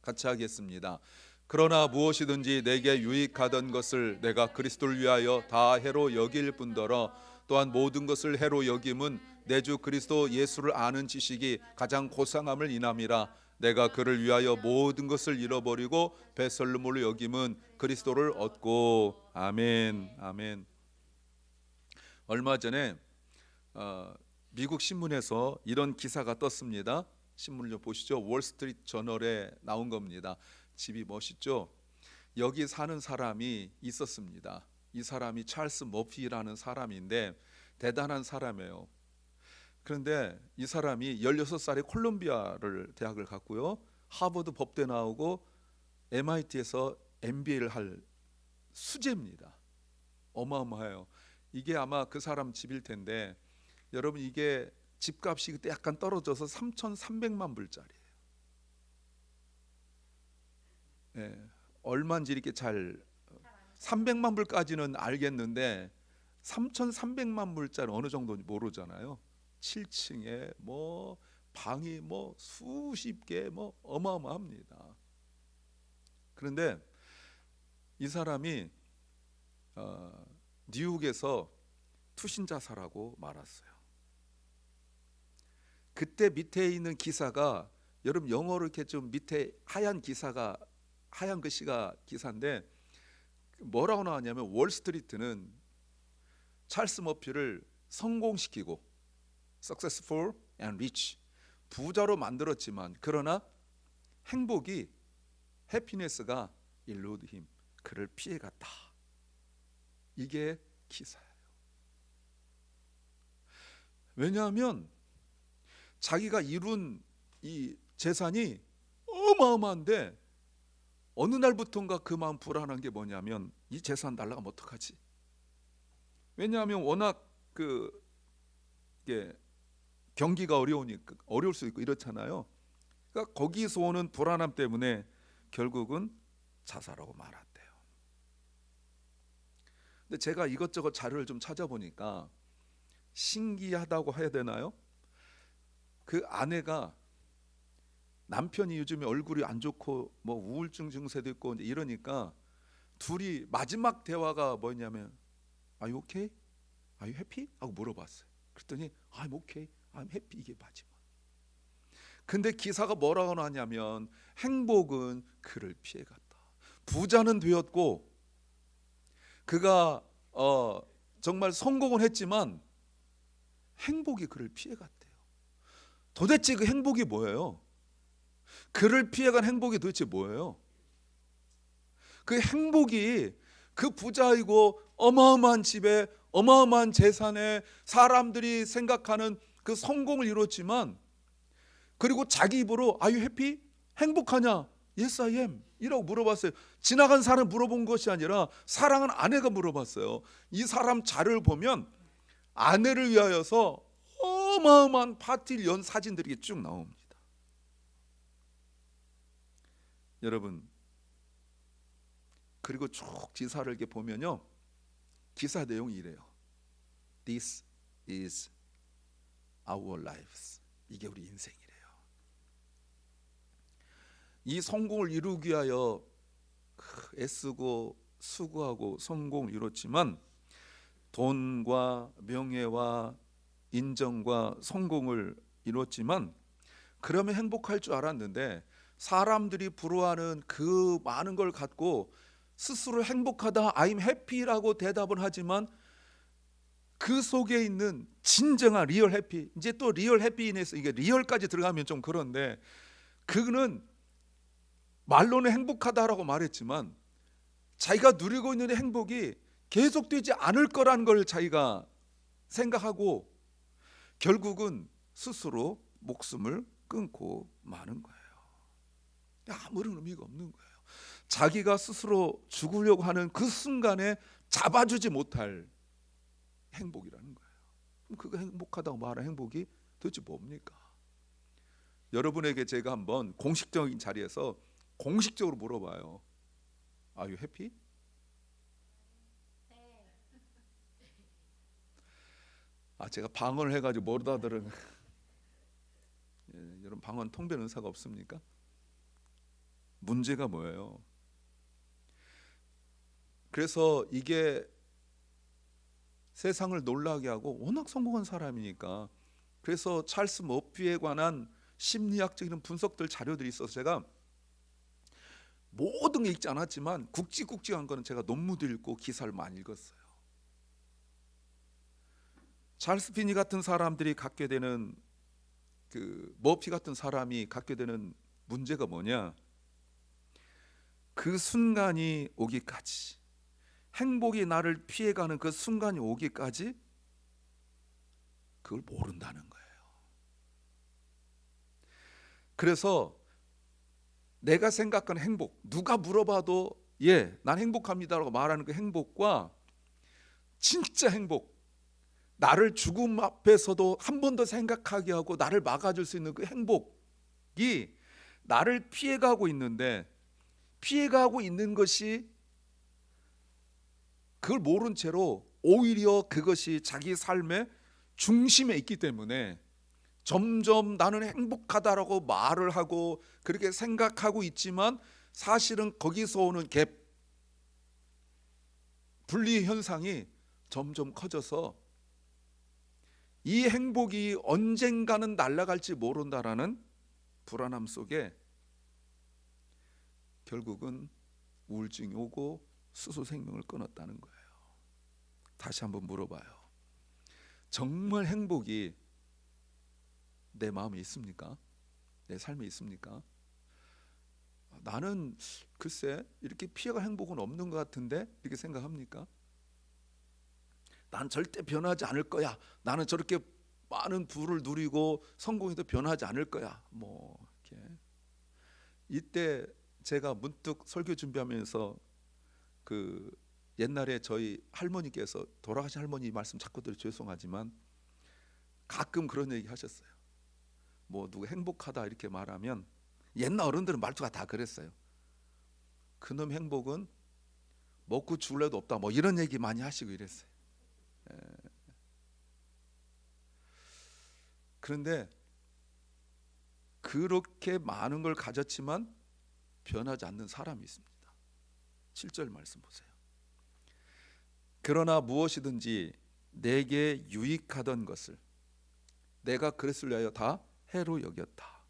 같이 하겠습니다. 그러나 무엇이든지 내게 유익하던 것을 내가 그리스도를 위하여 다 해로 여길 뿐더러 또한 모든 것을 해로 여김은 내 주 그리스도 예수를 아는 지식이 가장 고상함을 인함이라. 내가 그를 위하여 모든 것을 잃어버리고 배설물로 여김은 그리스도를 얻고. 아멘. 아멘. 얼마 전에 미국 신문에서 이런 기사가 떴습니다. 신문을 좀 보시죠. 월스트리트 저널에 나온 겁니다. 집이 멋있죠. 여기 사는 사람이 있었습니다. 이 사람이 찰스 머피라는 사람인데 대단한 사람이에요. 그런데 이 사람이 16살에 콜롬비아를 대학을 갔고요, 하버드 법대 나오고 MIT에서 MBA를 할 수재입니다. 어마어마해요. 이게 아마 그 사람 집일 텐데, 여러분 이게 집값이 그때 약간 떨어져서 3,300만 불짜리예요. 예, 얼마인지 이렇게 잘 300만 불까지는 알겠는데 3,300만 불짜리 어느 정도인지 모르잖아요. 7층에 뭐 방이 뭐 수십 개 뭐 어마어마합니다. 그런데 이 사람이 뉴욕에서 투신자사라고 말았어요. 그때 밑에 있는 기사가, 여러분 영어로 이렇게 좀 밑에 하얀 기사가, 하얀 글씨가 기사인데 뭐라고 나왔냐면, 월스트리트는 찰스 머피를 성공시키고 successful and rich, 부자로 만들었지만 그러나 행복이, 해피니스가 elude him, 그를 피해갔다. 이게 기사예요. 왜냐하면 자기가 이룬 이 재산이 어마어마한데 어느 날부터인가 그 마음 불안한 게 뭐냐면, 이 재산 날라가면 어떡하지? 왜냐하면 워낙 경기가 어려울 수 있고 이렇잖아요. 그러니까 거기서 오는 불안함 때문에 결국은 자살하고 말았대요. 근데 제가 이것저것 자료를 좀 찾아보니까 신기하다고 해야 되나요? 그 아내가, 남편이 요즘에 얼굴이 안 좋고 뭐 우울증 증세도 있고 이러니까 둘이 마지막 대화가 뭐냐면 Are you okay? Are you happy? 하고 물어봤어요. 그랬더니 I'm okay, I'm happy, 이게 마지막. 근데 기사가 뭐라고 나왔냐면, 행복은 그를 피해갔다. 부자는 되었고 그가 정말 성공은 했지만 행복이 그를 피해갔대요. 도대체 그 행복이 뭐예요? 그를 피해간 행복이 도대체 뭐예요? 그 행복이 그 부자이고 어마어마한 집에 어마어마한 재산에 사람들이 생각하는 그 성공을 이뤘지만, 그리고 자기 입으로 Are you happy? 행복하냐? Yes I am 이라고 물어봤어요. 지나간 사람 물어본 것이 아니라 사랑하는 아내가 물어봤어요. 이 사람 자료를 보면 아내를 위하여서 어마어마한 파티를 연 사진들이 쭉 나옵니다. 여러분, 그리고 쭉 기사를 이렇게 보면요, 기사 내용이 이래요. This is our lives. 이게 우리 인생이래요. 이 성공을 이루기 위하여 애쓰고 수고하고 성공을 이뤘지만, 돈과 명예와 인정과 성공을 이뤘지만 그러면 행복할 줄 알았는데, 사람들이 부러워하는 그 많은 걸 갖고 스스로 행복하다, I'm happy라고 대답은 하지만 그 속에 있는 진정한 리얼 해피, 이제 또 리얼 해피인에서 이게 리얼까지 들어가면 좀 그런데, 그는 말로는 행복하다라고 말했지만 자기가 누리고 있는 행복이 계속되지 않을 거라는 걸 자기가 생각하고 결국은 스스로 목숨을 끊고 마는 거예요. 아무런 의미가 없는 거예요. 자기가 스스로 죽으려고 하는 그 순간에 잡아주지 못할 행복이라는 거예요. 그럼 그거 행복하다고 말하는 행복이 도대체 뭡니까? 여러분에게 제가 한번 공식적인 자리에서 공식적으로 물어봐요. Are you happy? 제가 방언을 해가지고 모르다 들은 여러분 방언 통변 은사가 없습니까? 문제가 뭐예요? 그래서 이게 세상을 놀라게 하고 워낙 성공한 사람이니까, 그래서 찰스 머피에 관한 심리학적인 분석들 자료들이 있어서 제가 모든 게 읽지 않았지만 굵직굵직한 거는 제가 논문도 읽고 기사를 많이 읽었어요. 찰스 피니 같은 사람들이 갖게 되는, 그 머피 같은 사람이 갖게 되는 문제가 뭐냐, 그 순간이 오기까지, 행복이 나를 피해가는 그 순간이 오기까지 그걸 모른다는 거예요. 그래서 내가 생각하는 행복, 누가 물어봐도 예, 난 행복합니다라고 말하는 그 행복과 진짜 행복, 나를 죽음 앞에서도 한 번 더 생각하게 하고 나를 막아줄 수 있는 그 행복이 나를 피해가고 있는데, 피해가고 있는 것이 그걸 모른 채로 오히려 그것이 자기 삶의 중심에 있기 때문에 점점 나는 행복하다라고 말을 하고 그렇게 생각하고 있지만, 사실은 거기서 오는 갭, 분리 현상이 점점 커져서 이 행복이 언젠가는 날아갈지 모른다라는 불안함 속에 결국은 우울증이 오고 스스로 생명을 끊었다는 거예요. 다시 한번 물어봐요. 정말 행복이 내 마음에 있습니까? 내 삶에 있습니까? 나는 글쎄 이렇게 피해갈 행복은 없는 것 같은데, 이렇게 생각합니까? 난 절대 변하지 않을 거야, 나는 저렇게 많은 부를 누리고 성공해도 변하지 않을 거야, 뭐 이렇게. 이때 제가 문득 설교 준비하면서 그 옛날에 저희 할머니께서, 돌아가신 할머니 말씀 자꾸 들어 죄송하지만 가끔 그런 얘기 하셨어요. 뭐 누구 행복하다 이렇게 말하면 옛날 어른들은 말투가 다 그랬어요. 그놈 행복은 먹고 죽을래도 없다, 뭐 이런 얘기 많이 하시고 이랬어요. 그런데 그렇게 많은 걸 가졌지만 변하지 않는 사람이 있습니다. 7절 말씀 보세요. 그러나 무엇이든지 내게 유익하던 것을 내가 그랬을 위하여 다 해로 여겼다.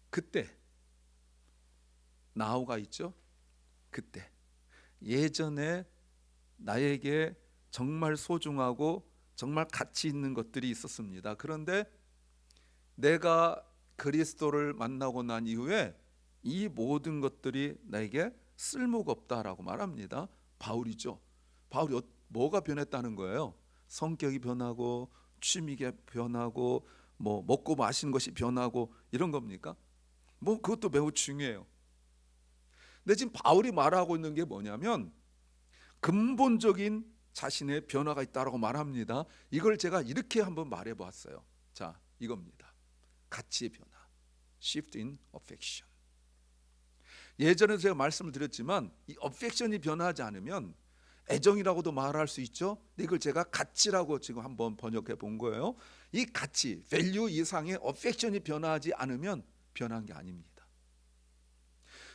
그때 나우가 있죠. 그때 예전에 나에게 정말 소중하고 정말 가치 있는 것들이 있었습니다. 그런데 내가 그리스도를 만나고 난 이후에 이 모든 것들이 나에게 쓸모가 없다라고 말합니다. 바울이죠. 바울이 뭐가 변했다는 거예요? 성격이 변하고 취미가 변하고 뭐 먹고 마시는 것이 변하고 이런 겁니까? 뭐 그것도 매우 중요해요. 근데 지금 바울이 말하고 있는 게 뭐냐면 근본적인 자신의 변화가 있다라고 말합니다. 이걸 제가 이렇게 한번 말해 보았어요. 자, 이겁니다. 가치의 변화. Shift in affection. 예전에 제가 말씀을 드렸지만 이 affection이 변하지 않으면 애정이라고도 말할 수 있죠. 근데 이걸 제가 가치라고 지금 한번 번역해 본 거예요. 이 가치, value 이상의 affection이 변하지 않으면 변한 게 아닙니다.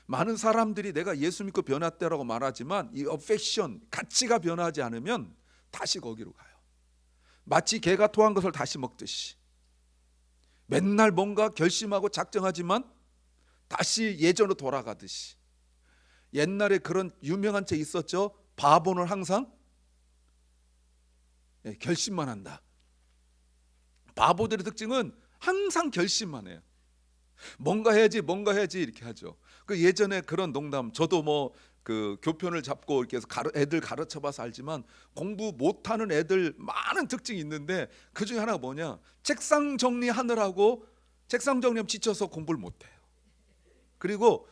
많은 사람들이 내가 예수 믿고 변했다라고 말하지만 이 affection, 가치가 변하지 않으면 다시 거기로 가요. 마치 개가 토한 것을 다시 먹듯이 맨날 뭔가 결심하고 작정하지만 다시 예전으로 돌아가듯이. 옛날에 그런 유명한 책 있었죠. 바보는 항상 결심만 한다. 바보들의 특징은 항상 결심만 해요. 뭔가 해야지 이렇게 하죠. 그 예전에 그런 농담, 저도 뭐 그 교편을 잡고 이렇게 해서 애들 가르쳐봐서 알지만 공부 못하는 애들 많은 특징이 있는데 그 중에 하나가 뭐냐, 책상 정리하느라고 책상 정리하면 지쳐서 공부를 못해요. 그리고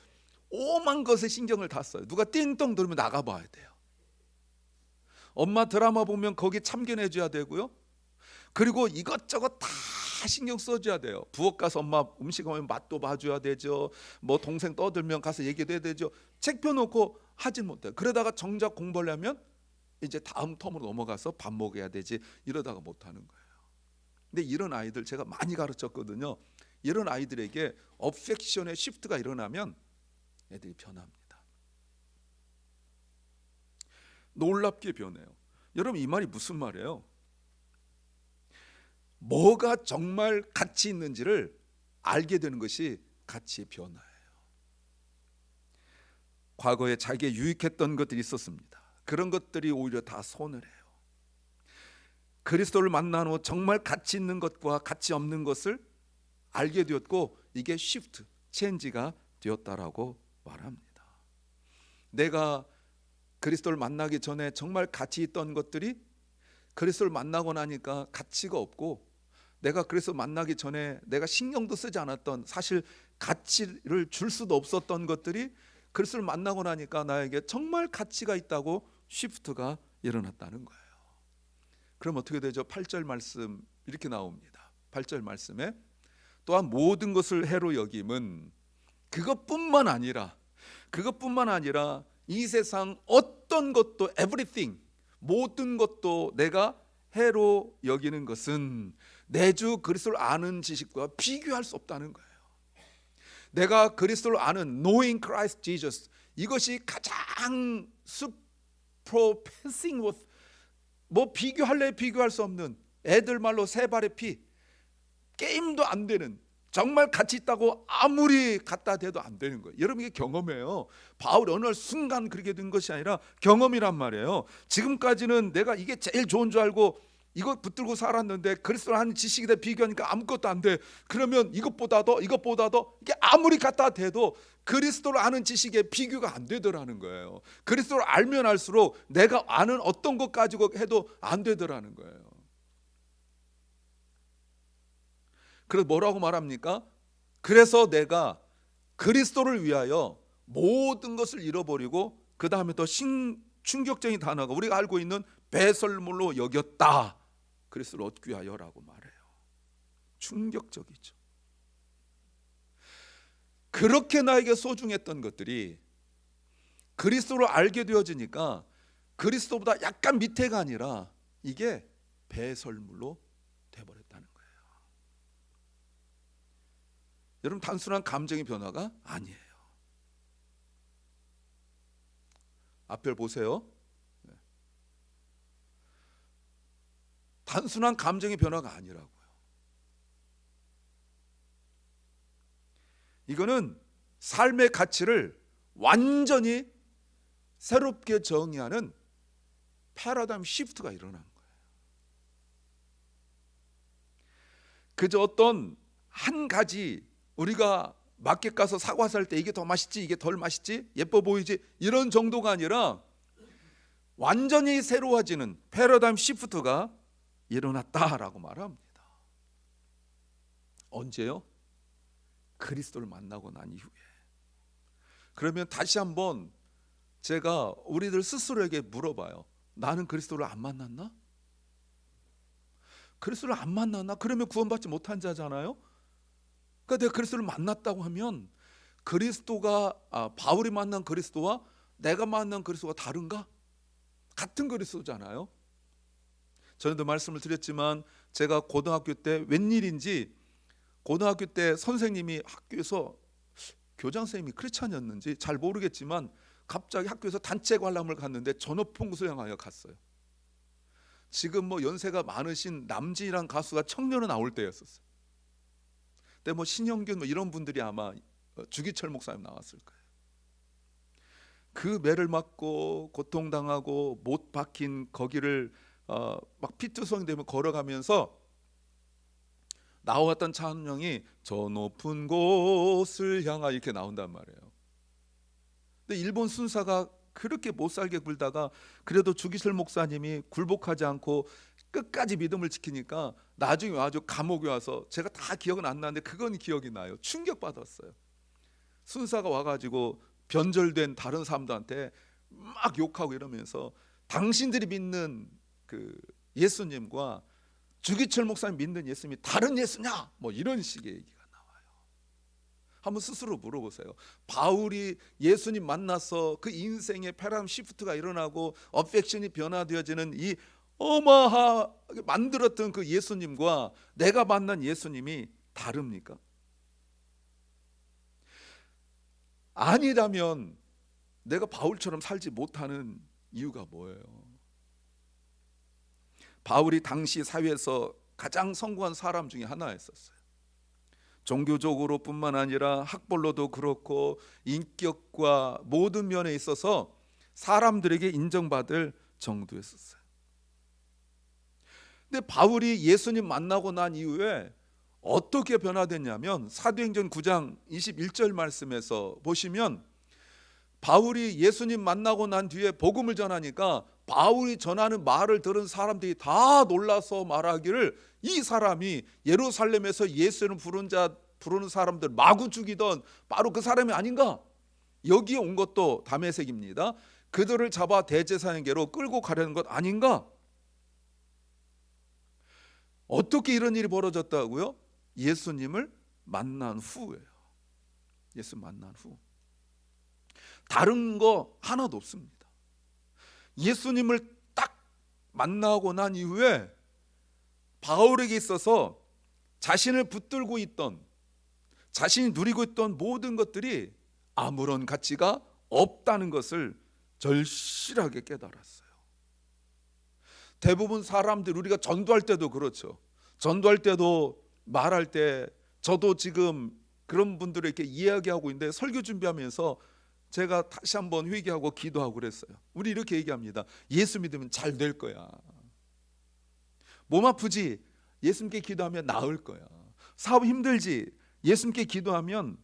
오만 것에 신경을 다 써요. 누가 띵동 들으면 나가봐야 돼요. 엄마 드라마 보면 거기 참견해줘야 되고요. 그리고 이것저것 다 신경 써줘야 돼요. 부엌 가서 엄마 음식 하면 맛도 봐줘야 되죠. 뭐 동생 떠들면 가서 얘기도 해야 되죠. 책 펴놓고 하진 못해요. 그러다가 정작 공부하려면 이제 다음 텀으로 넘어가서 밥 먹어야 되지, 이러다가 못하는 거예요. 근데 이런 아이들 제가 많이 가르쳤거든요. 이런 아이들에게 어펙션의 시프트가 일어나면 애들이 변합니다. 놀랍게 변해요. 여러분, 이 말이 무슨 말이에요? 뭐가 정말 가치 있는지를 알게 되는 것이 가치의 변화예요. 과거에 자기에 유익했던 것들이 있었습니다. 그런 것들이 오히려 다 손을 해요. 그리스도를 만난 후 정말 가치 있는 것과 가치 없는 것을 알게 되었고, 이게 시프트, 체인지가 되었다라고 말합니다. 내가 그리스도를 만나기 전에 정말 가치 있던 것들이 그리스도를 만나고 나니까 가치가 없고, 내가 그리스도 만나기 전에 내가 신경도 쓰지 않았던, 사실 가치를 줄 수도 없었던 것들이 그리스도를 만나고 나니까 나에게 정말 가치가 있다고 시프트가 일어났다는 거예요. 그럼 어떻게 되죠? 8절 말씀 이렇게 나옵니다. 8절 말씀에 또한 모든 것을 해로 여김은 그것뿐만 아니라 이 세상 어떤 것도, everything, 모든 것도 내가 해로 여기는 것은 내 주 그리스도를 아는 지식과 비교할 수 없다는 거예요. 내가 그리스도를 아는 knowing Christ Jesus, 이것이 가장 surpassing worth, 뭐 비교할래 비교할 수 없는, 애들 말로 세 발의 피, 게임도 안 되는, 정말 가치 있다고 아무리 갖다 대도 안 되는 거예요. 여러분, 이게 경험이에요. 바울이 어느 순간 그렇게 된 것이 아니라 경험이란 말이에요. 지금까지는 내가 이게 제일 좋은 줄 알고 이거 붙들고 살았는데 그리스도를 아는 지식에 대해 비교하니까 아무것도 안 돼. 그러면 이것보다 더 이게 아무리 갖다 대도 그리스도를 아는 지식에 비교가 안 되더라는 거예요. 그리스도를 알면 알수록 내가 아는 어떤 것 가지고 해도 안 되더라는 거예요. 그래서 뭐라고 말합니까? 그래서 내가 그리스도를 위하여 모든 것을 잃어버리고, 그 다음에 더 충격적인 단어가 우리가 알고 있는 배설물로 여겼다. 그리스도를 얻기 위하여라고 말해요. 충격적이죠. 그렇게 나에게 소중했던 것들이 그리스도를 알게 되어지니까 그리스도보다 약간 밑에가 아니라 이게 배설물로 돼버렸다는 거예요. 여러분, 단순한 감정의 변화가 아니에요. 앞을 보세요. 단순한 감정의 변화가 아니라고요. 이거는 삶의 가치를 완전히 새롭게 정의하는 패러다임 시프트가 일어난 거예요. 그저 어떤 한 가지, 우리가 마켓 가서 사과 살 때 이게 더 맛있지, 이게 덜 맛있지, 예뻐 보이지, 이런 정도가 아니라 완전히 새로워지는 패러다임 시프트가 일어났다라고 말합니다. 언제요? 그리스도를 만나고 난 이후에. 그러면 다시 한번 제가 우리들 스스로에게 물어봐요. 나는 그리스도를 안 만났나? 그리스도를 안 만났나? 그러면 구원받지 못한 자잖아요. 그러니까 내가 그리스도를 만났다고 하면 그리스도가 바울이 만난 그리스도와 내가 만난 그리스도가 다른가? 같은 그리스도잖아요. 전에도 말씀을 드렸지만 제가 고등학교 때 웬일인지, 고등학교 때 선생님이 학교에서, 교장 선생님이 크리스찬이었는지 잘 모르겠지만 갑자기 학교에서 단체 관람을 갔는데 전업풍수를 향하여 갔어요. 지금 뭐 연세가 많으신 남진이란 가수가 청년은 나올 때였었어요. 그때 뭐 신영균 뭐 이런 분들이 아마 주기철 목사님 나왔을 거예요. 그 매를 맞고 고통당하고 못 박힌 거기를 막 피투성이 되면 걸어가면서 나왔던 찬양이 저 높은 곳을 향하 이렇게 나온단 말이에요. 근데 일본 순사가 그렇게 못 살게 굴다가 그래도 주기철 목사님이 굴복하지 않고 끝까지 믿음을 지키니까 나중에 아주 감옥에 와서, 제가 다 기억은 안 나는데 그건 기억이 나요. 충격받았어요. 순사가 와가지고 변절된 다른 사람들한테 막 욕하고 이러면서 당신들이 믿는 그 예수님과 주기철 목사님 믿는 예수님이 다른 예수냐? 뭐 이런 식의 얘기가 나와요. 한번 스스로 물어보세요. 바울이 예수님 만나서 그 인생의 패러다임 시프트가 일어나고 어펙션이 변화되어지는 이 어마하게 만들었던 그 예수님과 내가 만난 예수님이 다릅니까? 아니라면 내가 바울처럼 살지 못하는 이유가 뭐예요? 바울이 당시 사회에서 가장 성공한 사람 중에 하나였었어요. 종교적으로 뿐만 아니라 학벌로도 그렇고 인격과 모든 면에 있어서 사람들에게 인정받을 정도였었어요. 근데 바울이 예수님 만나고 난 이후에 어떻게 변화됐냐면 사도행전 9장 21절 말씀에서 보시면 바울이 예수님 만나고 난 뒤에 복음을 전하니까 바울이 전하는 말을 들은 사람들이 다 놀라서 말하기를 이 사람이 예루살렘에서 예수를 부르는 사람들 마구 죽이던 바로 그 사람이 아닌가? 여기에 온 것도 다메섹입니다. 그들을 잡아 대제사장에게로 끌고 가려는 것 아닌가? 어떻게 이런 일이 벌어졌다고요? 예수님을 만난 후예요. 예수 만난 후. 다른 거 하나도 없습니다. 예수님을 딱 만나고 난 이후에 바울에게 있어서 자신을 붙들고 있던, 자신이 누리고 있던 모든 것들이 아무런 가치가 없다는 것을 절실하게 깨달았어요. 대부분 사람들, 우리가 전도할 때도 그렇죠. 전도할 때도 말할 때 저도 지금 그런 분들을 이렇게 이야기하고 있는데 설교 준비하면서 제가 다시 한번 회개하고 기도하고 그랬어요. 우리 이렇게 얘기합니다. 예수 믿으면 잘 될 거야. 몸 아프지? 예수님께 기도하면 나을 거야. 사업 힘들지? 예수님께 기도하면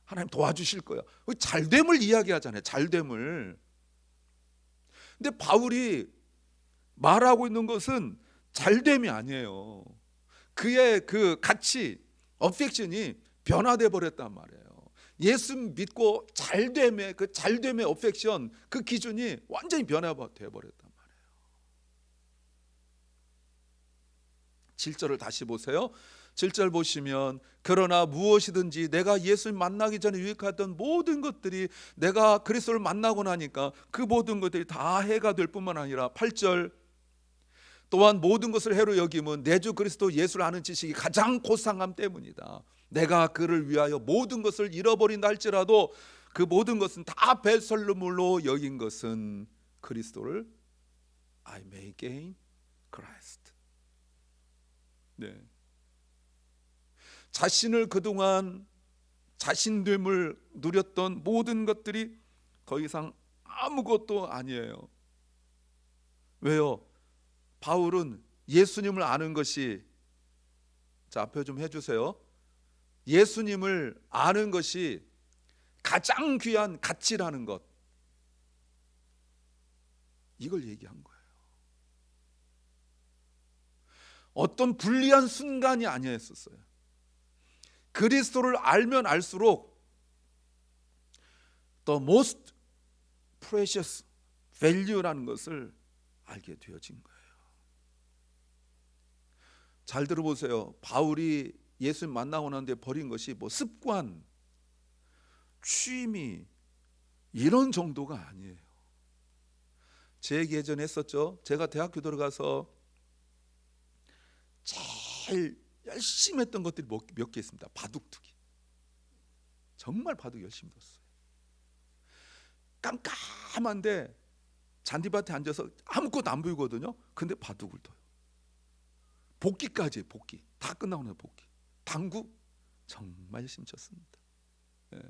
하나님 도와주실 거야. 잘됨을 이야기하잖아요. 잘됨을. 근데 바울이 말하고 있는 것은 잘됨이 아니에요. 그의 그 가치, 어펙션이 변화돼 버렸단 말이에요. 예수 믿고 잘됨의 그 잘됨의 어펙션, 그 기준이 완전히 변화돼 버렸단 말이에요. 7절을 다시 보세요. 7절 보시면 그러나 무엇이든지 내가 예수를 만나기 전에 유익했던 모든 것들이 내가 그리스도를 만나고 나니까 그 모든 것들이 다 해가 될 뿐만 아니라 8절 또한 모든 것을 해로 여김은 내 주 그리스도 예수를 아는 지식이 가장 고상함 때문이다. 내가 그를 위하여 모든 것을 잃어버린다 할지라도 그 모든 것은 다 배설물로 여긴 것은 그리스도를 I may gain Christ. 네. 자신을 그동안 자신됨을 누렸던 모든 것들이 더 이상 아무것도 아니에요. 왜요? 바울은 예수님을 아는 것이, 자 앞에 좀 해주세요. 예수님을 아는 것이 가장 귀한 가치라는 것, 이걸 얘기한 거예요. 어떤 불리한 순간이 아니었어요. 그리스도를 알면 알수록 the most precious value라는 것을 알게 되어진 거예요. 잘 들어보세요. 바울이 예수님 만나고 난 뒤에 버린 것이 뭐 습관, 취미 이런 정도가 아니에요. 제 얘기 예전에 했었죠. 제가 대학교 들어가서 제일 열심히 했던 것들이 몇 개 있습니다. 바둑두기. 정말 바둑 열심히 뒀어요. 깜깜한데 잔디밭에 앉아서 아무것도 안 보이거든요. 근데 바둑을 둬요. 복기까지, 복기 다 끝나고 나서 복기. 당구 정말 열심히 쳤습니다. 예.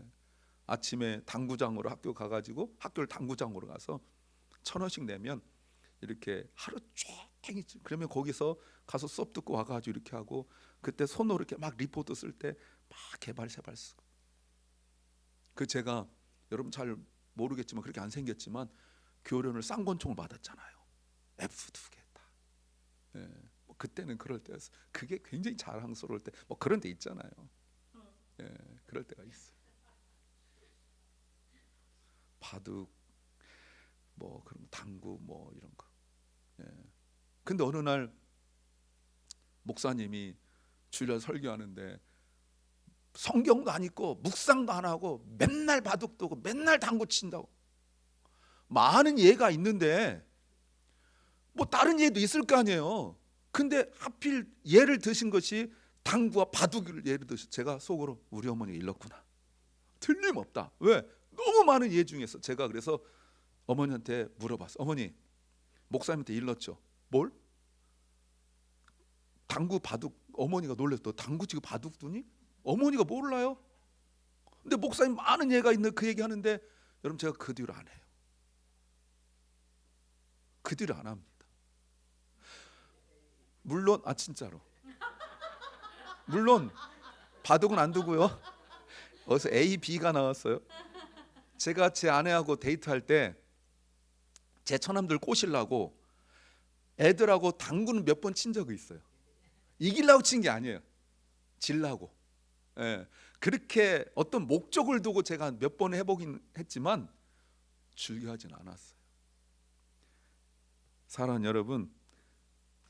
아침에 당구장으로 학교 가가지고 학교를 당구장으로 가서 1,000원씩 내면 이렇게 하루 종일, 그러면 거기서 가서 수업 듣고 와가지고 이렇게 하고, 그때 손으로 이렇게 막 리포트 쓸 때 막 개발 쓰고. 그 제가 여러분 잘 모르겠지만 그렇게 안 생겼지만 교련을 쌍권총을 받았잖아요. F2개 다. 예. 그때는 그럴 때였어. 그게 굉장히 자랑스러울 때, 뭐 그런 데 있잖아요. 예, 그럴 때가 있어요. 바둑, 뭐 그런 당구, 뭐 이런 거. 예. 근데 어느 날 목사님이 주일날 설교하는데 성경도 안 읽고 묵상도 안 하고 맨날 바둑 두고 맨날 당구 친다고. 많은 예가 있는데 뭐 다른 예도 있을 거 아니에요. 근데 하필 예를 드신 것이 당구와 바둑을 예를 드셔. 제가 속으로 우리 어머니가 일렀구나. 틀림없다. 왜? 너무 많은 예 중에서 제가 그래서 어머니한테 물어봤어. 어머니, 목사님한테 일렀죠. 뭘? 당구 바둑. 어머니가 놀랬어. 당구 치고 바둑 두니? 어머니가 몰라요? 근데 목사님 많은 예가 있는 그 얘기 하는데 여러분 제가 그 뒤로 안 해요. 그 뒤로 안 합니다. 물론 진짜로 물론 바둑은 안 두고요. 어디서 A, B가 나왔어요. 제가 제 아내하고 데이트할 때 제 처남들 꼬시려고 애들하고 당구는 몇 번 친 적이 있어요. 이기려고 친 게 아니에요. 질라고. 예. 그렇게 어떤 목적을 두고 제가 몇 번 해보긴 했지만 즐겨하진 않았어요. 사랑하는 여러분,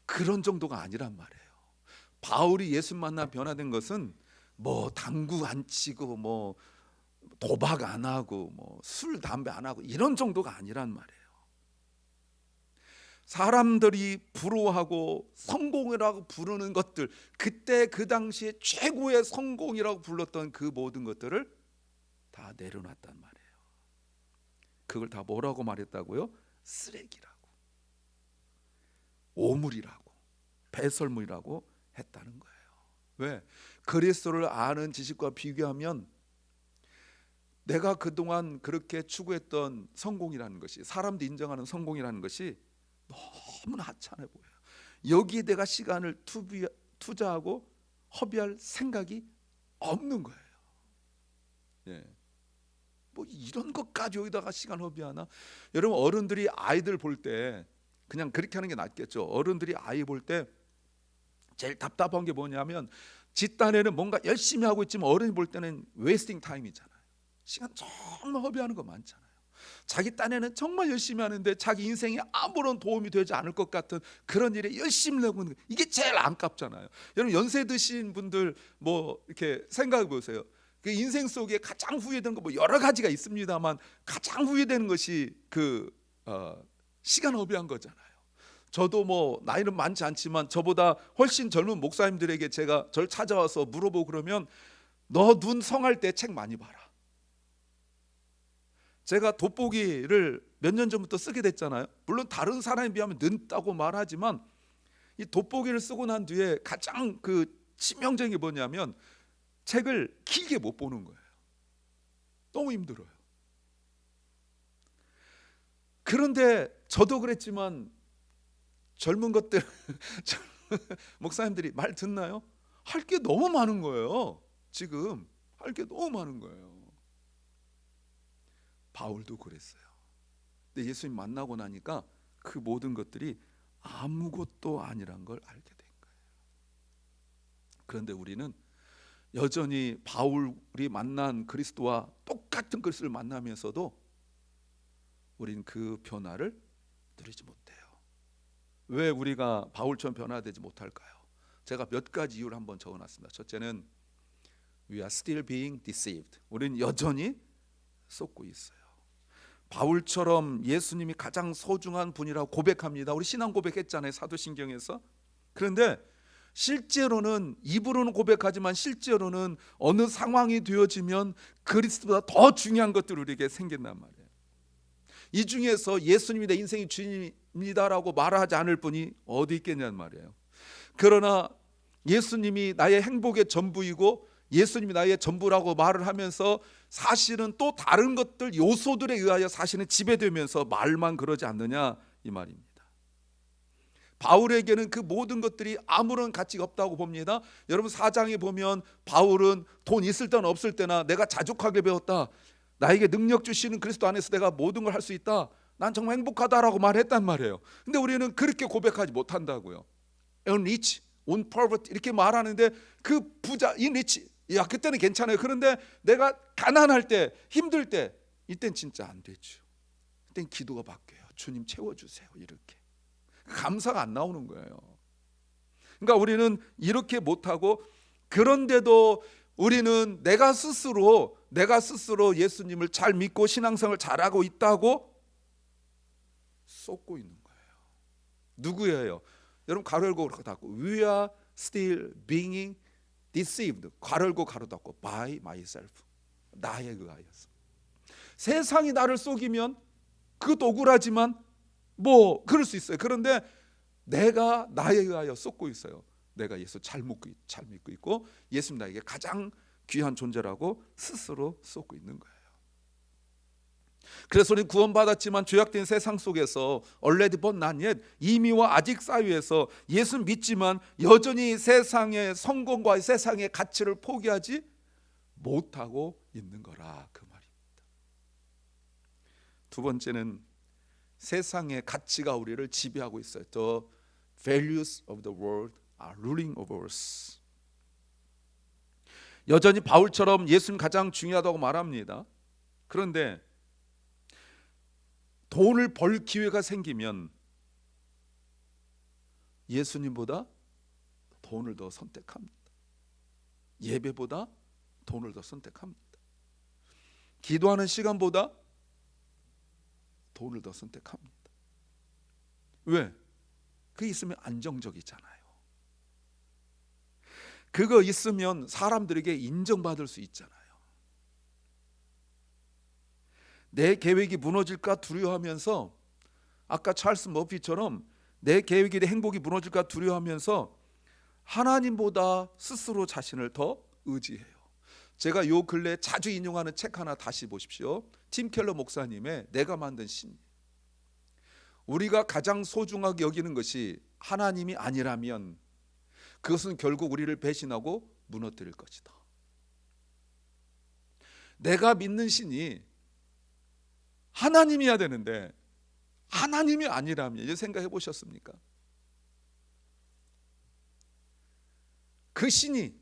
그런 정도가 아니란 말이에요. 바울이 예수 만나 변화된 것은 뭐 당구 안 치고 뭐 도박 안 하고 뭐 술 담배 안 하고 이런 정도가 아니란 말이에요. 사람들이 부러워하고 성공이라고 부르는 것들, 그때 그 당시에 최고의 성공이라고 불렀던 그 모든 것들을 다 내려놨단 말이에요. 그걸 다 뭐라고 말했다고요? 쓰레기라고, 오물이라고, 배설물이라고 했다는 거예요. 왜? 그리스도를 아는 지식과 비교하면 내가 그동안 그렇게 추구했던 성공이라는 것이, 사람들이 인정하는 성공이라는 것이 너무나 하찮아 보여요. 여기에 내가 시간을 투자하고 허비할 생각이 없는 거예요. 예. 뭐 이런 것까지 여기다가 시간 허비하나? 여러분, 어른들이 아이들 볼 때 그냥 그렇게 하는 게 낫겠죠. 어른들이 아이 볼 때 제일 답답한 게 뭐냐면 지 딴에는 뭔가 열심히 하고 있지만 어른이 볼 때는 웨이스팅 타임이잖아요. 시간 정말 허비하는 거 많잖아요. 자기 딴에는 정말 열심히 하는데 자기 인생에 아무런 도움이 되지 않을 것 같은 그런 일에 열심히 내고 있는 거, 이게 제일 안깝잖아요. 여러분, 연세 드신 분들 뭐 이렇게 생각해 보세요. 그 인생 속에 가장 후회되는 거 뭐 여러 가지가 있습니다만 가장 후회되는 것이 시간 허비한 거잖아요. 저도 뭐 나이는 많지 않지만 저보다 훨씬 젊은 목사님들에게 제가 절 찾아와서 물어보고 그러면 너 눈 성할 때 책 많이 봐라. 제가 돋보기를 몇 년 전부터 쓰게 됐잖아요. 물론 다른 사람에 비하면 늦다고 말하지만 이 돋보기를 쓰고 난 뒤에 가장 그 치명적인 게 뭐냐면 책을 길게 못 보는 거예요. 너무 힘들어요. 그런데 저도 그랬지만 젊은 것들 목사님들이 말 듣나요? 할 게 너무 많은 거예요. 지금 할 게 너무 많은 거예요. 바울도 그랬어요. 근데 예수님 만나고 나니까 그 모든 것들이 아무것도 아니란 걸 알게 된 거예요. 그런데 우리는 여전히 바울이 만난 그리스도와 똑같은 그리스도를 만나면서도 우리는 그 변화를 누리지 못해요. 왜 우리가 바울처럼 변화되지 못할까요? 제가 몇 가지 이유를 한번 적어놨습니다. 첫째는 We are still being deceived. 우리는 여전히 속고 있어요. 바울처럼 예수님이 가장 소중한 분이라고 고백합니다. 우리 신앙 고백했잖아요, 사도신경에서. 그런데 실제로는 입으로는 고백하지만 실제로는 어느 상황이 되어지면 그리스도보다 더 중요한 것들이 우리에게 생긴단 말이에요. 이 중에서 예수님이 내 인생의 주님입니다라고 말하지 않을 분이 어디 있겠냐는 말이에요. 그러나 예수님이 나의 행복의 전부이고 예수님이 나의 전부라고 말을 하면서 사실은 또 다른 것들 요소들에 의하여 사실은 지배되면서 말만 그러지 않느냐 이 말입니다. 바울에게는 그 모든 것들이 아무런 가치가 없다고 봅니다. 여러분, 4장에 보면 바울은 돈 있을 때나 없을 때나 내가 자족하게 배웠다, 나에게 능력 주시는 그리스도 안에서 내가 모든 걸 할 수 있다, 난 정말 행복하다라고 말했단 말이에요. 근데 우리는 그렇게 고백하지 못한다고요. rich, on poverty 이렇게 말하는데 그 부자, in rich, 야 그때는 괜찮아요. 그런데 내가 가난할 때, 힘들 때, 이땐 진짜 안 되죠. 이땐 기도가 바뀌어요. 주님 채워주세요. 이렇게 감사가 안 나오는 거예요. 그러니까 우리는 이렇게 못하고, 그런데도 우리는 내가 스스로 예수님을 잘 믿고 신앙생활을 잘하고 있다고 쏟고 있는 거예요. 누구예요? 여러분, 가로 열고 닫고 We are still being deceived. 가로 열고 가로 닫고 by myself. 나에 의하여서. 세상이 나를 속이면 그것도 억울하지만 뭐 그럴 수 있어요. 그런데 내가 나에 의하여 쏟고 있어요. 내가 예수 잘 믿고 있고 예수님 나에게 가장 귀한 존재라고 스스로 쏟고 있는 거예요. 그래서 우리는 구원받았지만 죄악된 세상 속에서 already born not yet, 이미와 아직 사이에서 예수 믿지만 여전히 세상의 성공과 세상의 가치를 포기하지 못하고 있는 거라, 그 말입니다. 두 번째는 세상의 가치가 우리를 지배하고 있어요. The values of the world are ruling over us. 여전히 바울처럼 예수님 가장 중요하다고 말합니다. 그런데 돈을 벌 기회가 생기면 예수님보다 돈을 더 선택합니다. 예배보다 돈을 더 선택합니다. 기도하는 시간보다 돈을 더 선택합니다. 왜? 그게 있으면 안정적이잖아요. 그거 있으면 사람들에게 인정받을 수 있잖아요. 내 계획이 무너질까 두려워하면서, 아까 찰스 머피처럼 내 계획이 행복이 무너질까 두려워하면서 하나님보다 스스로 자신을 더 의지해요. 제가 요 근래 자주 인용하는 책 하나 다시 보십시오. 팀 켈러 목사님의 내가 만든 신. 우리가 가장 소중하게 여기는 것이 하나님이 아니라면 그것은 결국 우리를 배신하고 무너뜨릴 것이다. 내가 믿는 신이 하나님이어야 되는데 하나님이 아니라면, 이제 생각해 보셨습니까? 그 신이,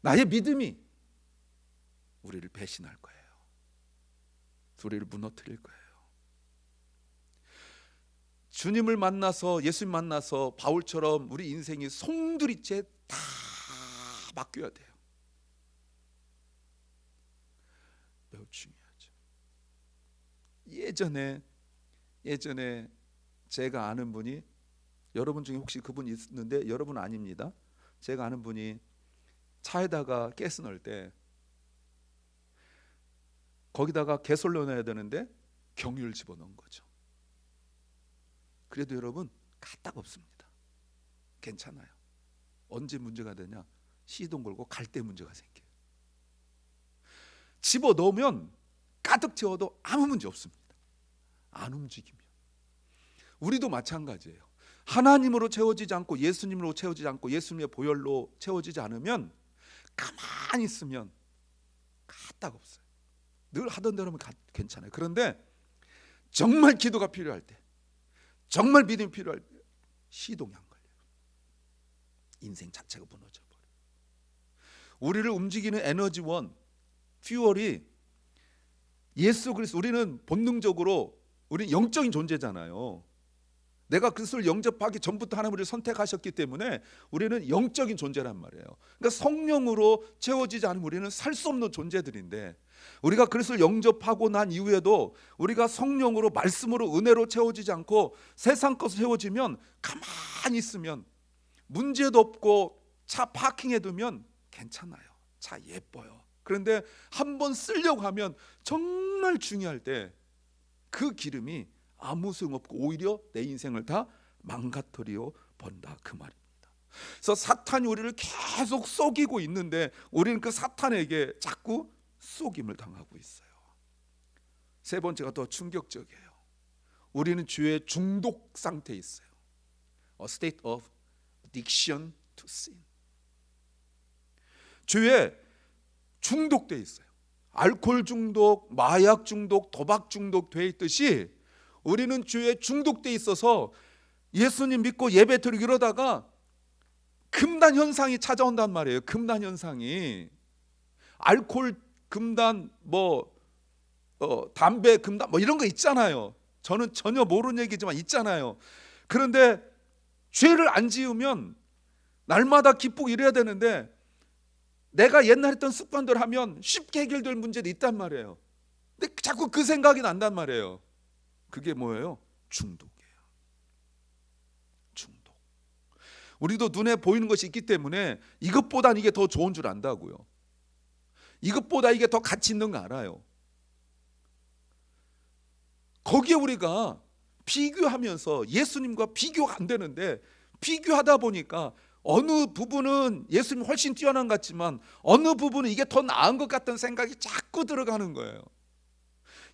나의 믿음이 우리를 배신할 거예요. 우리를 무너뜨릴 거예요. 주님을 만나서, 예수님 만나서 바울처럼 우리 인생이 송두리째 다 바뀌어야 돼요. 매우 중요하죠. 예전에 제가 아는 분이, 여러분 중에 혹시 그분 있는데 여러분 아닙니다. 제가 아는 분이 차에다가 가스 넣을 때 거기다가 개솔로 넣어야 되는데 경유를 집어넣은 거죠. 그래도 여러분 까딱없습니다. 괜찮아요. 언제 문제가 되냐? 시동 걸고 갈 때 문제가 생겨요. 집어넣으면 가득 채워도 아무 문제 없습니다. 안 움직이면. 우리도 마찬가지예요. 하나님으로 채워지지 않고 예수님으로 채워지지 않고 예수님의 보혈로 채워지지 않으면 가만히 있으면 까딱없어요. 늘 하던 대로 하면 괜찮아요. 그런데 정말 기도가 필요할 때, 정말 믿음이 필요할 때 시동이 안 걸려요. 인생 자체가 무너져 버려요. 우리를 움직이는 에너지원, 퓨얼이 예수 그리스도. 우리는 본능적으로, 우리는 영적인 존재잖아요. 내가 그리스도를 영접하기 전부터 하나님 우리를 선택하셨기 때문에 우리는 영적인 존재란 말이에요. 그러니까 성령으로 채워지지 않으면 우리는 살 수 없는 존재들인데, 우리가 그리스도를 영접하고 난 이후에도 우리가 성령으로, 말씀으로, 은혜로 채워지지 않고 세상 것으로 채워지면 가만히 있으면 문제도 없고 차 파킹해 두면 괜찮아요. 차 예뻐요. 그런데 한번 쓰려고 하면 정말 중요할 때 그 기름이 아무 소용없고 오히려 내 인생을 다 망가뜨려 본다, 그 말입니다. 그래서 사탄이 우리를 계속 속이고 있는데 우리는 그 사탄에게 자꾸 속임을 당하고 있어요. 세 번째가 더 충격적이에요. 우리는 죄의 중독 상태에 있어요. A state of addiction to sin. 죄에 중독돼 있어요. 알코올 중독, 마약 중독, 도박 중독 돼 있듯이 우리는 죄에 중독돼 있어서 예수님 믿고 예배 드리고 이러다가 금단 현상이 찾아온단 말이에요. 금단 현상이. 알코올 금단, 담배 금단, 이런 거 있잖아요. 저는 전혀 모르는 얘기지만 있잖아요. 그런데 죄를 안 지으면 날마다 기쁘고 이래야 되는데 내가 옛날 했던 습관들 하면 쉽게 해결될 문제도 있단 말이에요. 근데 자꾸 그 생각이 난단 말이에요. 그게 뭐예요? 중독이에요. 중독. 우리도 눈에 보이는 것이 있기 때문에 이것보단 이게 더 좋은 줄 안다고요. 이것보다 이게 더 가치 있는 거 알아요. 거기에 우리가 비교하면서 예수님과 비교가 안 되는데, 비교하다 보니까 어느 부분은 예수님 훨씬 뛰어난 것 같지만 어느 부분은 이게 더 나은 것 같다는 생각이 자꾸 들어가는 거예요.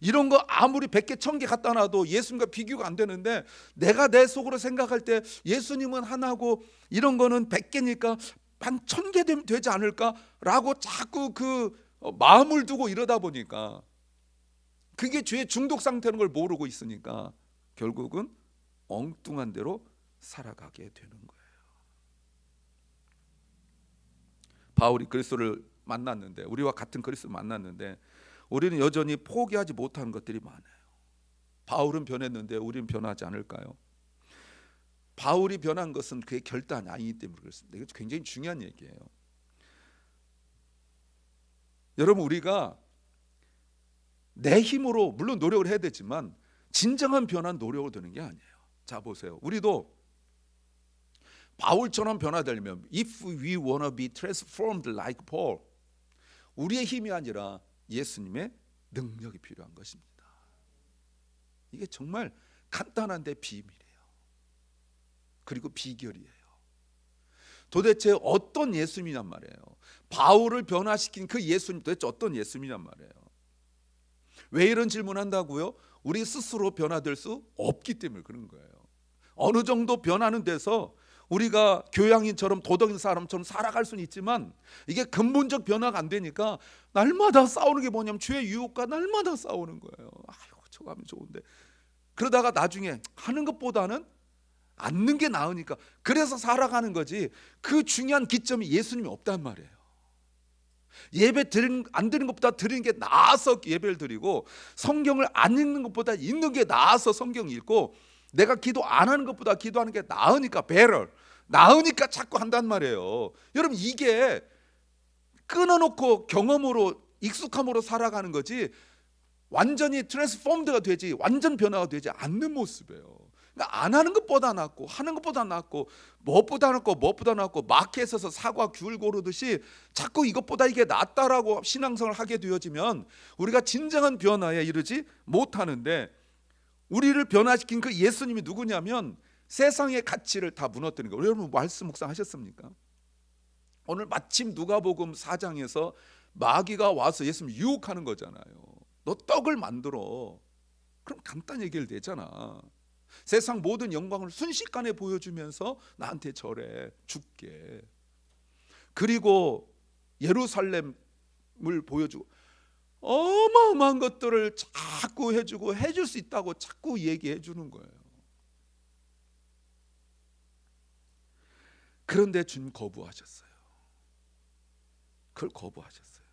이런 거 아무리 100개 1000개 갖다 놔도 예수님과 비교가 안 되는데, 내가 내 속으로 생각할 때 예수님은 하나고 이런 거는 100개니까 한 1000개 되면 되지 않을까라고 자꾸 마음을 두고 이러다 보니까, 그게 죄의 중독 상태는 걸 모르고 있으니까 결국은 엉뚱한 대로 살아가게 되는 거예요. 바울이 그리스도를 만났는데, 우리와 같은 그리스도를 만났는데 우리는 여전히 포기하지 못하는 것들이 많아요. 바울은 변했는데 우리는 변하지 않을까요? 바울이 변한 것은 그의 결단이 아니기 때문에 그렇습니다. 이게 굉장히 중요한 얘기예요. 여러분, 우리가 내 힘으로 물론 노력을 해야 되지만 진정한 변화는 노력을 드는 게 아니에요. 자, 보세요. 우리도 바울처럼 변화되려면, if we want to be transformed like Paul, 우리의 힘이 아니라 예수님의 능력이 필요한 것입니다. 이게 정말 간단한데 비밀이에요. 그리고 비결이에요. 도대체 어떤 예수님이란 말이에요. 바울을 변화시킨 그 예수님 도대체 어떤 예수님이란 말이에요. 왜 이런 질문한다고요? 우리 스스로 변화될 수 없기 때문에 그런 거예요. 어느 정도 변하는 데서 우리가 교양인처럼 도덕인 사람처럼 살아갈 수는 있지만, 이게 근본적 변화가 안 되니까 날마다 싸우는 게 뭐냐면 죄의 유혹과 날마다 싸우는 거예요. 아이고, 저거 하면 좋은데. 그러다가 나중에 하는 것보다는 않는 게 나으니까 그래서 살아가는 거지, 그 중요한 기점이 예수님이 없단 말이에요. 예배 안 드리는 것보다 드리는 게 나아서 예배를 드리고, 성경을 안 읽는 것보다 읽는 게 나아서 성경 읽고, 내가 기도 안 하는 것보다 기도하는 게 나으니까, better, 나으니까 자꾸 한단 말이에요. 여러분, 이게 끊어놓고 경험으로 익숙함으로 살아가는 거지, 완전히 트랜스폼드가 되지, 완전 변화가 되지 않는 모습이에요. 그러니까 안 하는 것보다 낫고 하는 것보다 낫고, 무엇보다 낫고 마켓에서 사과 귤 고르듯이 자꾸 이것보다 이게 낫다라고 신앙생활을 하게 되어지면 우리가 진정한 변화에 이르지 못하는데, 우리를 변화시킨 그 예수님이 누구냐면 세상의 가치를 다 무너뜨리는 거예요. 여러분, 말씀 묵상하셨습니까? 오늘 마침 누가복음 4장에서 마귀가 와서 예수님 유혹하는 거잖아요. 너 떡을 만들어. 그럼 간단히 얘기를 되잖아. 세상 모든 영광을 순식간에 보여주면서 나한테 절해, 죽게. 그리고 예루살렘을 보여주고 어마어마한 것들을 자꾸 해주고, 해줄 수 있다고 자꾸 얘기해 주는 거예요. 그런데 주님 거부하셨어요. 그걸 거부하셨어요.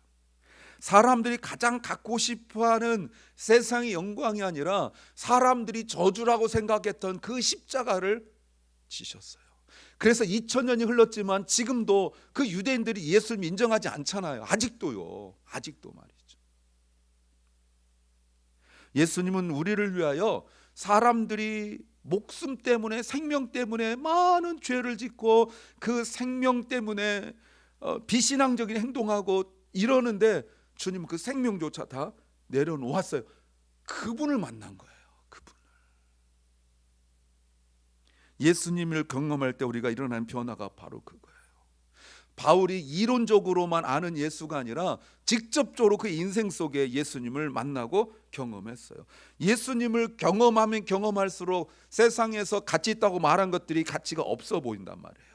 사람들이 가장 갖고 싶어하는 세상의 영광이 아니라 사람들이 저주라고 생각했던 그 십자가를 지셨어요. 그래서 2000년이 흘렀지만 지금도 그 유대인들이 예수를 인정하지 않잖아요. 아직도요. 아직도 말이죠. 예수님은 우리를 위하여 사람들이 목숨 때문에, 생명 때문에 많은 죄를 짓고 그 생명 때문에 비신앙적인 행동하고 이러는데, 주님은 그 생명조차 다 내려놓았어요. 그분을 만난 거예요. 그분을. 예수님을 경험할 때 우리가 일어나는 변화가 바로 그거예요. 바울이 이론적으로만 아는 예수가 아니라 직접적으로 그 인생 속에 예수님을 만나고 경험했어요. 예수님을 경험하면 경험할수록 세상에서 가치 있다고 말한 것들이 가치가 없어 보인단 말이에요.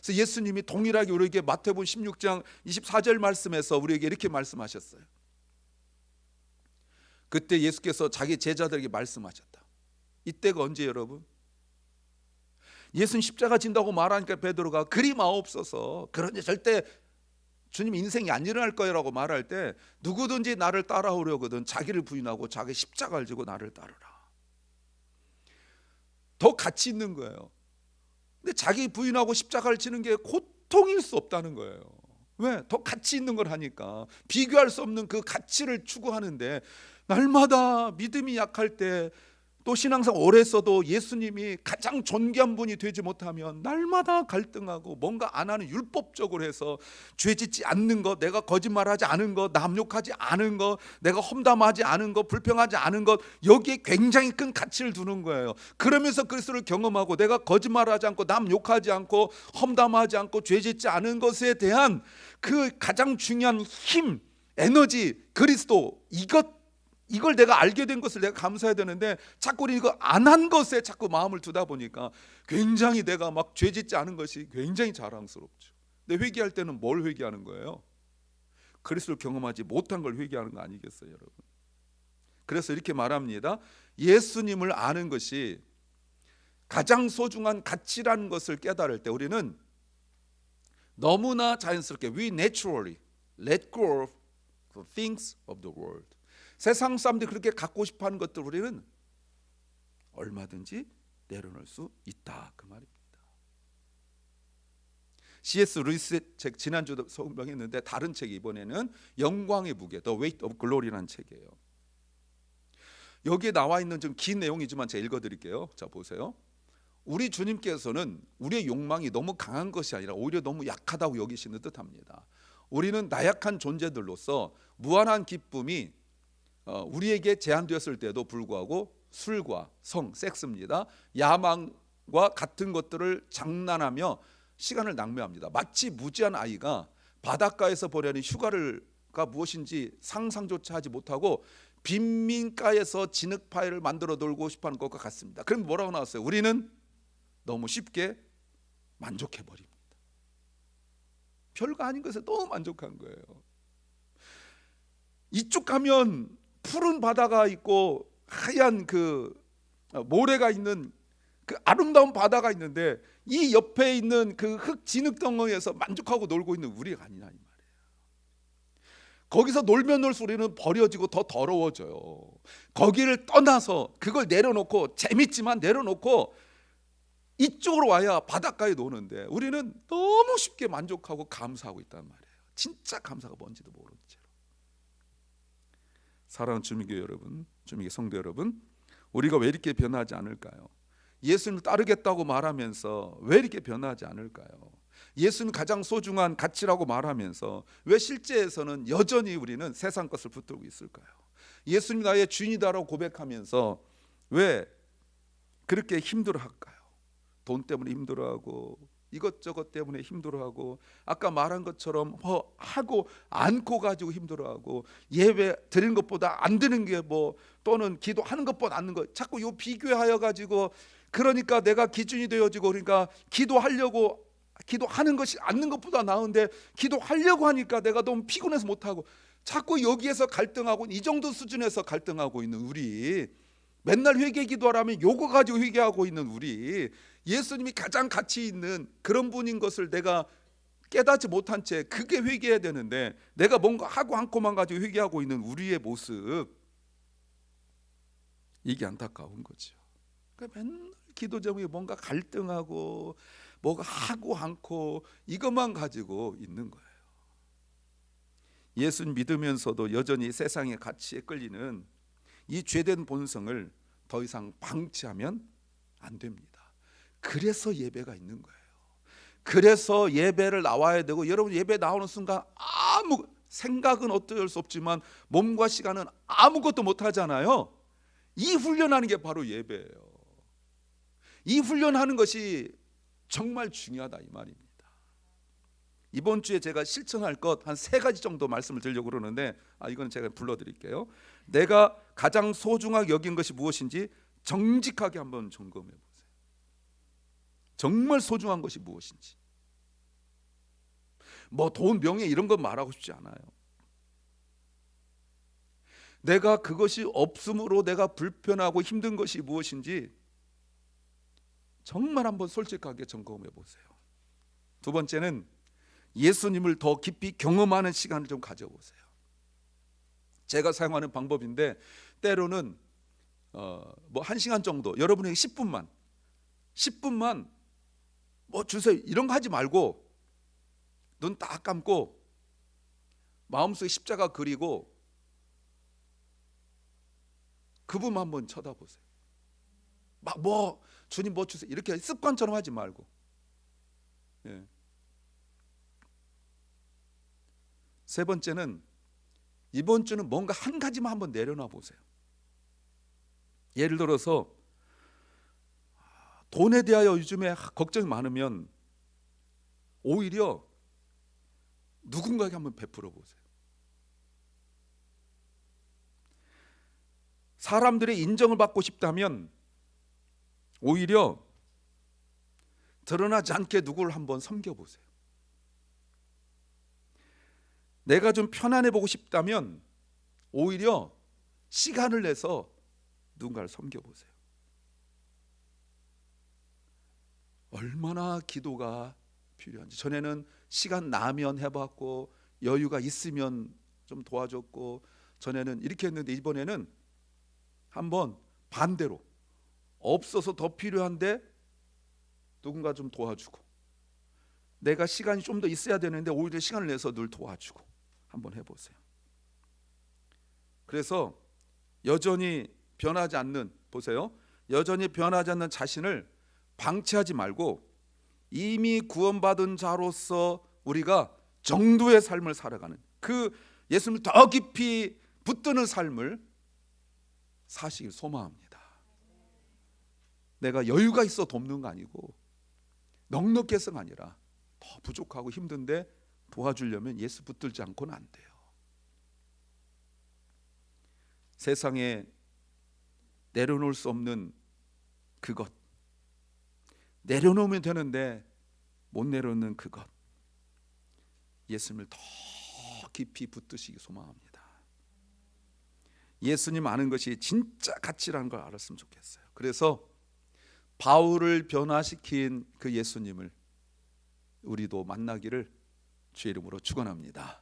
그래서 예수님이 동일하게 우리에게 마태복음 16장 24절 말씀에서 우리에게 이렇게 말씀하셨어요. 그때 예수께서 자기 제자들에게 말씀하셨다. 이때가 언제 여러분? 예수는 십자가 진다고 말하니까 베드로가 그리 마옵소서, 그런데 절대 주님 인생이 안 일어날 거라고 말할 때, 누구든지 나를 따라오려거든 자기를 부인하고 자기 십자가를 지고 나를 따르라. 더 가치 있는 거예요. 근데 자기 부인하고 십자가를 지는 게 고통일 수 없다는 거예요. 왜? 더 가치 있는 걸 하니까. 비교할 수 없는 그 가치를 추구하는데, 날마다 믿음이 약할 때, 또 신앙생 오래 했어도 예수님이 가장 존귀한 분이 되지 못하면 날마다 갈등하고 뭔가 안 하는 율법적으로 해서 죄 짓지 않는 것, 내가 거짓말하지 않은 것, 남 욕하지 않은 것, 내가 험담하지 않은 것, 불평하지 않은 것, 여기에 굉장히 큰 가치를 두는 거예요. 그러면서 그리스도를 경험하고 내가 거짓말하지 않고 남 욕하지 않고 험담하지 않고 죄 짓지 않은 것에 대한 그 가장 중요한 힘, 에너지, 그리스도, 이걸 내가 알게 된 것을 내가 감사해야 되는데 자꾸 이거 안 한 것에 자꾸 마음을 두다 보니까 굉장히 내가 막 죄 짓지 않은 것이 굉장히 자랑스럽죠. 근데 회개할 때는 뭘 회개하는 거예요? 그리스도를 경험하지 못한 걸 회개하는 거 아니겠어요, 여러분? 그래서 이렇게 말합니다. 예수님을 아는 것이 가장 소중한 가치라는 것을 깨달을 때 우리는 너무나 자연스럽게 we naturally let go of the things of the world. 세상 사람들이 그렇게 갖고 싶어하는 것들 우리는 얼마든지 내려놓을 수 있다, 그 말입니다. C.S. 루이스의 책 지난주도 설명했는데 다른 책이 이번에는 영광의 무게 The Weight of Glory라는 책이에요. 여기에 나와 있는 좀 긴 내용이지만 제가 읽어드릴게요. 자, 보세요. 우리 주님께서는 우리의 욕망이 너무 강한 것이 아니라 오히려 너무 약하다고 여기시는 듯합니다. 우리는 나약한 존재들로서 무한한 기쁨이 우리에게 제한되었을 때도 불구하고 술과 성, 섹스입니다. 야망과 같은 것들을 장난하며 시간을 낭비합니다. 마치 무지한 아이가 바닷가에서 보내는 휴가가 무엇인지 상상조차 하지 못하고 빈민가에서 진흙파이를 만들어 놀고 싶어하는 것과 같습니다. 그럼 뭐라고 나왔어요? 우리는 너무 쉽게 만족해버립니다. 별거 아닌 것에 너무 만족한 거예요. 이쪽 가면 푸른 바다가 있고 하얀 그 모래가 있는 그 아름다운 바다가 있는데 이 옆에 있는 그 흙 진흙 덩어리에서 만족하고 놀고 있는 우리가 아니냐 이 말이에요. 거기서 놀면 놀수록 우리는 버려지고 더 더러워져요. 거기를 떠나서 그걸 내려놓고 재밌지만 내려놓고 이쪽으로 와야 바닷가에 노는데 우리는 너무 쉽게 만족하고 감사하고 있단 말이에요. 진짜 감사가 뭔지도 모르는 채로. 사랑하는 주민교회 여러분, 주민교회 성도 여러분, 우리가 왜 이렇게 변하지 않을까요? 예수님을 따르겠다고 말하면서 왜 이렇게 변하지 않을까요? 예수는 가장 소중한 가치라고 말하면서 왜 실제에서는 여전히 우리는 세상 것을 붙들고 있을까요? 예수님 나의 주인이다라고 고백하면서 왜 그렇게 힘들어할까요? 돈 때문에 힘들어하고 이것저것 때문에 힘들어하고 아까 말한 것처럼 하고 않고 가지고 힘들어하고 예배 드리는 것보다 안 드는 게 뭐 또는 기도하는 것보다 않는 것 자꾸 요 비교하여 가지고 그러니까 내가 기준이 되어지고 그러니까 기도하는 것이 않는 것보다 나은데 기도하려고 하니까 내가 너무 피곤해서 못하고 자꾸 여기에서 갈등하고 이 정도 수준에서 갈등하고 있는 우리 맨날 회개 기도하라면 요거 가지고 회개하고 있는 우리 예수님이 가장 가치 있는 그런 분인 것을 내가 깨닫지 못한 채 그게 회개해야 되는데 내가 뭔가 하고 않고만 가지고 회개하고 있는 우리의 모습 이게 안타까운 거죠. 그러니까 맨날 기도 제목에 뭔가 갈등하고 뭐가 하고 않고 이것만 가지고 있는 거예요. 예수를 믿으면서도 여전히 세상의 가치에 끌리는 이 죄된 본성을 더 이상 방치하면 안 됩니다. 그래서 예배가 있는 거예요. 그래서 예배를 나와야 되고 여러분 예배 나오는 순간 아무 생각은 어쩔 수 없지만 몸과 시간은 아무것도 못 하잖아요. 이 훈련하는 게 바로 예배예요. 이 훈련하는 것이 정말 중요하다 이 말입니다. 이번 주에 제가 실천할 것 한 3가지 정도 말씀을 드리려고 그러는데 이건 제가 불러드릴게요. 내가 가장 소중하게 여긴 것이 무엇인지 정직하게 한번 점검해 보세요. 정말 소중한 것이 무엇인지. 뭐 돈, 명예 이런 건 말하고 싶지 않아요. 내가 그것이 없음으로 내가 불편하고 힘든 것이 무엇인지 정말 한번 솔직하게 점검해 보세요. 2번째는 예수님을 더 깊이 경험하는 시간을 좀 가져보세요. 제가 사용하는 방법인데 때로는 뭐 1시간 정도 여러분에게 10분만 뭐 주세요 이런 거 하지 말고 눈 딱 감고 마음속에 십자가 그리고 그분 한번 쳐다보세요. 막 뭐 주님 뭐 주세요 이렇게 습관처럼 하지 말고. 예. 세 번째는 이번 주는 뭔가 한 가지만 한번 내려놔 보세요. 예를 들어서 돈에 대하여 요즘에 걱정이 많으면 오히려 누군가에게 한번 베풀어 보세요. 사람들의 인정을 받고 싶다면 오히려 드러나지 않게 누구를 한번 섬겨보세요. 내가 좀 편안해 보고 싶다면 오히려 시간을 내서 누군가를 섬겨보세요. 얼마나 기도가 필요한지. 전에는 시간 나면 해봤고 여유가 있으면 좀 도와줬고 전에는 이렇게 했는데 이번에는 한번 반대로 없어서 더 필요한데 누군가 좀 도와주고 내가 시간이 좀 더 있어야 되는데 오히려 시간을 내서 늘 도와주고 한번 해보세요. 그래서 여전히 변하지 않는, 보세요, 여전히 변하지 않는 자신을 방치하지 말고 이미 구원받은 자로서 우리가 정도의 삶을 살아가는 그 예수님을 더 깊이 붙드는 삶을 사시길 소망합니다. 내가 여유가 있어 돕는 거 아니고 넉넉히 해서가 아니라 더 부족하고 힘든데 도와주려면 예수 붙들지 않고는 안 돼요. 세상에 내려놓을 수 없는 그것, 내려놓으면 되는데 못 내려놓는 그것, 예수님을 더 깊이 붙드시기 소망합니다. 예수님 아는 것이 진짜 가치라는 걸 알았으면 좋겠어요. 그래서 바울을 변화시킨 그 예수님을 우리도 만나기를 주의 이름으로 축원합니다.